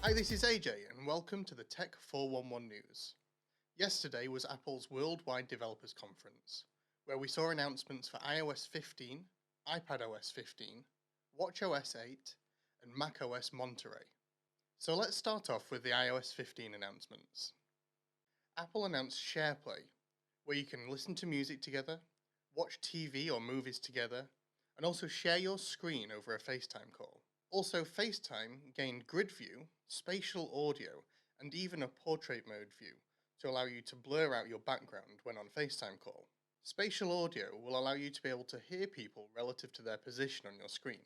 Hi, this is AJ and welcome to the Tech 411 News. Yesterday was Apple's Worldwide Developers Conference, where we saw announcements for iOS 15, iPadOS 15, watchOS 8, and macOS Monterey. So let's start off with the iOS 15 announcements. Apple announced SharePlay, where you can listen to music together, watch TV or movies together, and also share your screen over a FaceTime call. Also, FaceTime gained grid view, spatial audio, and even a portrait mode view to allow you to blur out your background when on FaceTime call. Spatial audio will allow you to be able to hear people relative to their position on your screen.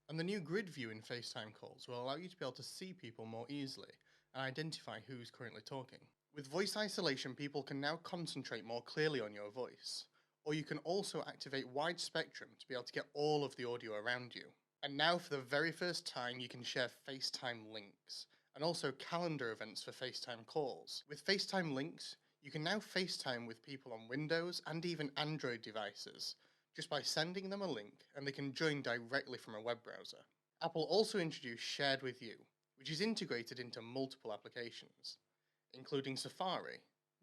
And the new grid view in FaceTime calls will allow you to be able to see people more easily and identify who's currently talking. With voice isolation, people can now concentrate more clearly on your voice, or you can also activate wide spectrum to be able to get all of the audio around you. And now for the very first time you can share FaceTime links, and also calendar events for FaceTime calls. With FaceTime links, you can now FaceTime with people on Windows and even Android devices, just by sending them a link and they can join directly from a web browser. Apple also introduced Shared With You, which is integrated into multiple applications, including Safari,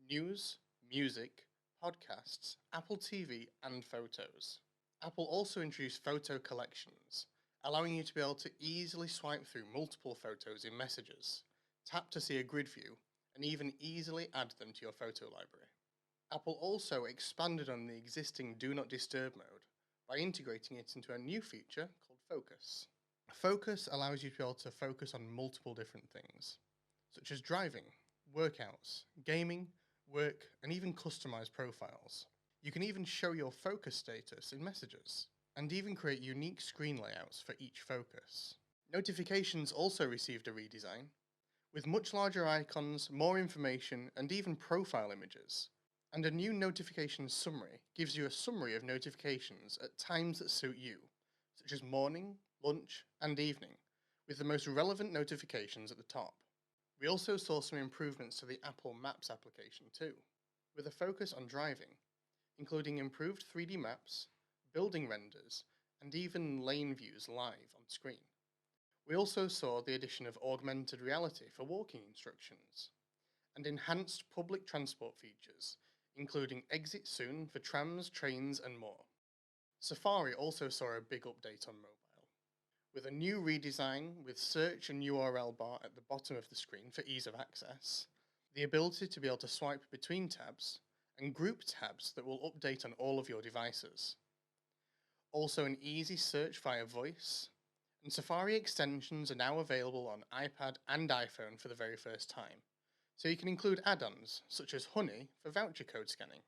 news, music, podcasts, Apple TV, and photos. Apple also introduced photo collections, allowing you to be able to easily swipe through multiple photos in Messages, tap to see a grid view, and even easily add them to your photo library. Apple also expanded on the existing Do Not Disturb mode by integrating it into a new feature called Focus. Focus allows you to be able to focus on multiple different things, such as driving, workouts, gaming, work, and even customized profiles. You can even show your focus status in Messages, and even create unique screen layouts for each focus. Notifications also received a redesign, with much larger icons, more information, and even profile images. And a new notification summary gives you a summary of notifications at times that suit you, such as morning, lunch, and evening, with the most relevant notifications at the top. We also saw some improvements to the Apple Maps application too, with a focus on driving, including improved 3D maps, building renders, and even lane views live on screen. We also saw the addition of augmented reality for walking instructions, and enhanced public transport features, including Exit Soon for trams, trains, and more. Safari also saw a big update on mobile, with a new redesign with search and URL bar at the bottom of the screen for ease of access, the ability to be able to swipe between tabs, and group tabs that will update on all of your devices. Also an easy search via voice, and Safari extensions are now available on iPad and iPhone for the very first time, so you can include add-ons such as Honey for voucher code scanning.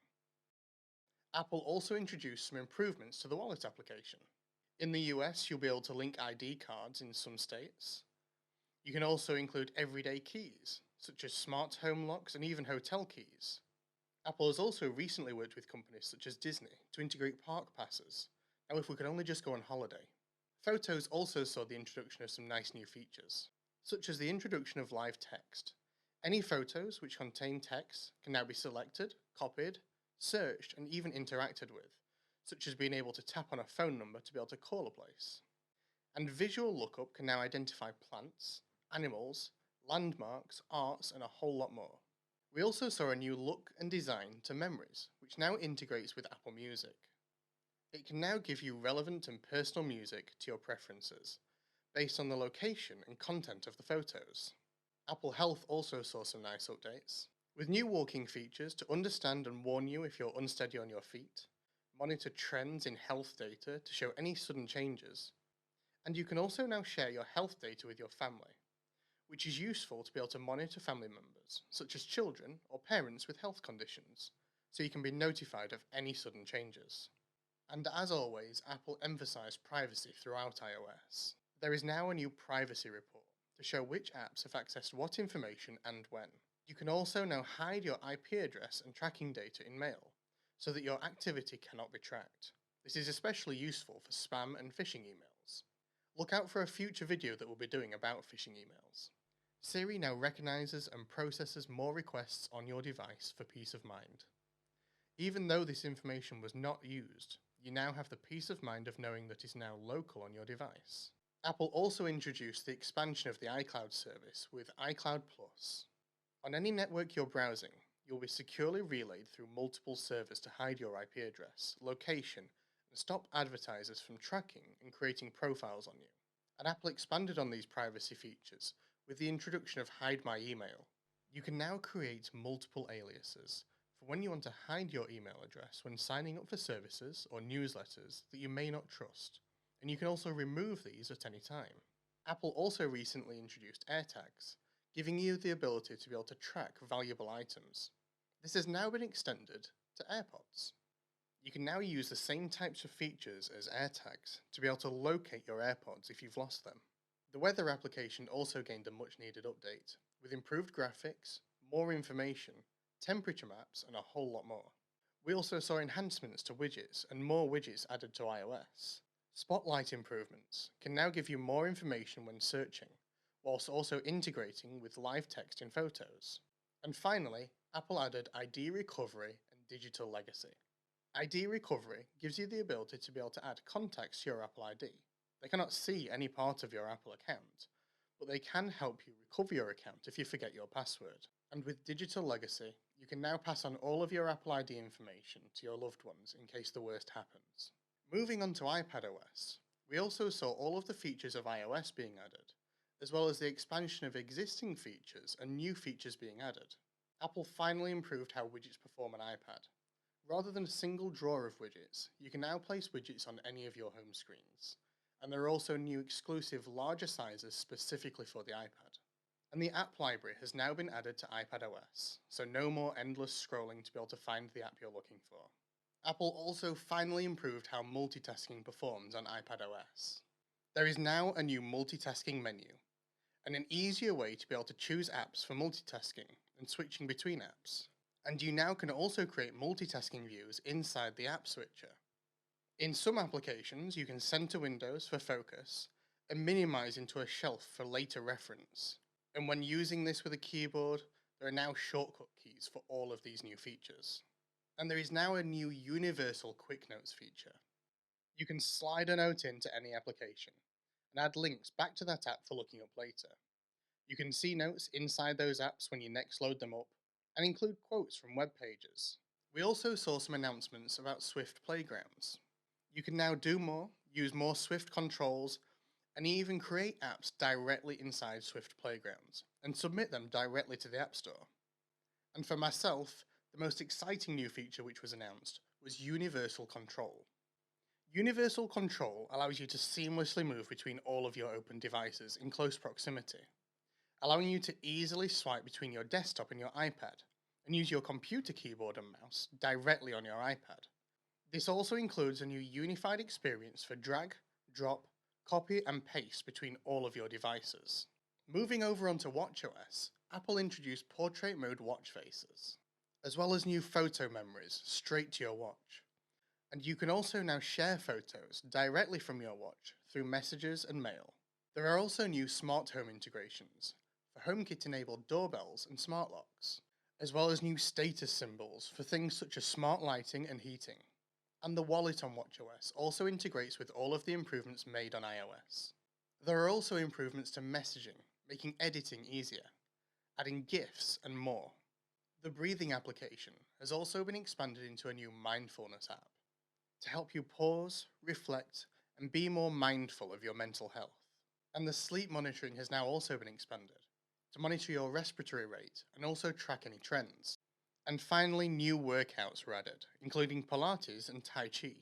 Apple also introduced some improvements to the Wallet application. In the US, you'll be able to link ID cards in some states. You can also include everyday keys, such as smart home locks and even hotel keys. Apple has also recently worked with companies such as Disney to integrate park passes. Now, if we could only just go on holiday. Photos also saw the introduction of some nice new features, such as the introduction of live text. Any photos which contain text can now be selected, copied, searched, and even interacted with, such as being able to tap on a phone number to be able to call a place. And visual lookup can now identify plants, animals, landmarks, arts, and a whole lot more. We also saw a new look and design to Memories, which now integrates with Apple Music. It can now give you relevant and personal music to your preferences, based on the location and content of the photos. Apple Health also saw some nice updates, with new walking features to understand and warn you if you're unsteady on your feet, monitor trends in health data to show any sudden changes, and you can also now share your health data with your family, which is useful to be able to monitor family members, such as children or parents with health conditions, so you can be notified of any sudden changes. And as always, Apple emphasized privacy throughout iOS. There is now a new privacy report to show which apps have accessed what information and when. You can also now hide your IP address and tracking data in Mail, so that your activity cannot be tracked. This is especially useful for spam and phishing emails. Look out for a future video that we'll be doing about phishing emails. Siri now recognizes and processes more requests on your device for peace of mind. Even though this information was not used, you now have the peace of mind of knowing that it's now local on your device. Apple also introduced the expansion of the iCloud service with iCloud Plus. On any network you're browsing, you'll be securely relayed through multiple servers to hide your IP address, location, and stop advertisers from tracking and creating profiles on you. And Apple expanded on these privacy features with the introduction of Hide My Email. You can now create multiple aliases for when you want to hide your email address when signing up for services or newsletters that you may not trust, and you can also remove these at any time. Apple also recently introduced AirTags, giving you the ability to be able to track valuable items. This has now been extended to AirPods. You can now use the same types of features as AirTags to be able to locate your AirPods if you've lost them. The weather application also gained a much needed update, with improved graphics, more information, temperature maps, and a whole lot more. We also saw enhancements to widgets and more widgets added to iOS. Spotlight improvements can now give you more information when searching, whilst also integrating with live text in photos. And finally, Apple added ID recovery and digital legacy. ID recovery gives you the ability to be able to add contacts to your Apple ID. They cannot see any part of your Apple account, but they can help you recover your account if you forget your password. And with digital legacy, you can now pass on all of your Apple ID information to your loved ones in case the worst happens. Moving on to iPadOS, we also saw all of the features of iOS being added, as well as the expansion of existing features and new features being added. Apple finally improved how widgets perform on iPad. Rather than a single drawer of widgets, you can now place widgets on any of your home screens. And there are also new exclusive larger sizes specifically for the iPad. And the app library has now been added to iPadOS, so no more endless scrolling to be able to find the app you're looking for. Apple also finally improved how multitasking performs on iPadOS. There is now a new multitasking menu, and an easier way to be able to choose apps for multitasking and switching between apps. And you now can also create multitasking views inside the app switcher. In some applications, you can center windows for focus and minimize into a shelf for later reference. And when using this with a keyboard, there are now shortcut keys for all of these new features. And there is now a new universal quick notes feature. You can slide a note into any application and add links back to that app for looking up later. You can see notes inside those apps when you next load them up and include quotes from web pages. We also saw some announcements about Swift Playgrounds. You can now do more, use more Swift controls, and even create apps directly inside Swift Playgrounds and submit them directly to the App Store. And for myself, the most exciting new feature which was announced was Universal Control. Universal Control allows you to seamlessly move between all of your open devices in close proximity, allowing you to easily swipe between your desktop and your iPad and use your computer keyboard and mouse directly on your iPad. This also includes a new unified experience for drag, drop, copy and paste between all of your devices. Moving over onto watchOS, Apple introduced portrait mode watch faces, as well as new photo memories straight to your watch. And you can also now share photos directly from your watch through messages and mail. There are also new smart home integrations for HomeKit-enabled doorbells and smart locks, as well as new status symbols for things such as smart lighting and heating. And the wallet on watchOS also integrates with all of the improvements made on iOS. There are also improvements to messaging, making editing easier, adding GIFs and more. The breathing application has also been expanded into a new mindfulness app to help you pause, reflect, and be more mindful of your mental health. And the sleep monitoring has now also been expanded to monitor your respiratory rate and also track any trends. And finally, new workouts were added, including Pilates and Tai Chi.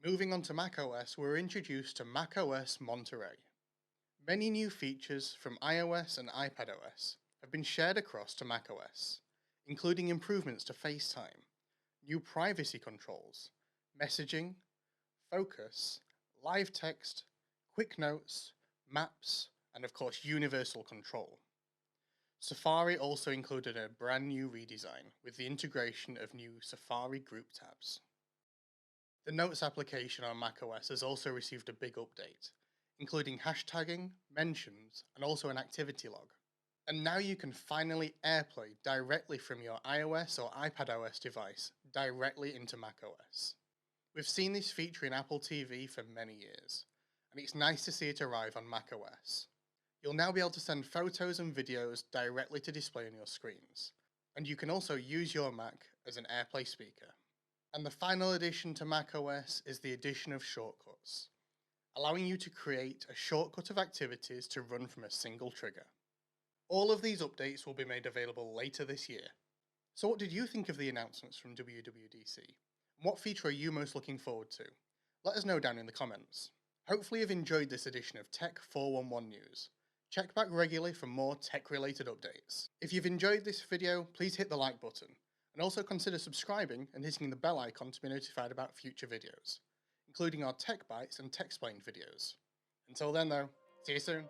Moving on to macOS, we were introduced to macOS Monterey. Many new features from iOS and iPadOS have been shared across to macOS, including improvements to FaceTime, new privacy controls, messaging, focus, live text, quick notes, maps, and of course universal control. Safari also included a brand new redesign with the integration of new Safari group tabs. The Notes application on macOS has also received a big update, including hashtagging, mentions, and also an activity log. And now you can finally AirPlay directly from your iOS or iPadOS device directly into macOS. We've seen this feature in Apple TV for many years, and and it's nice to see it arrive on macOS. You'll now be able to send photos and videos directly to display on your screens, and you can also use your Mac as an AirPlay speaker. And the final addition to macOS is the addition of shortcuts, allowing you to create a shortcut of activities to run from a single trigger. All of these updates will be made available later this year. So what did you think of the announcements from WWDC? And what feature are you most looking forward to? Let us know down in the comments. Hopefully you've enjoyed this edition of Tech 411 News. Check back regularly for more tech-related updates. If you've enjoyed this video, please hit the like button, and also consider subscribing and hitting the bell icon to be notified about future videos, including our Tech Bites and Tech Explained videos. Until then though, see you soon.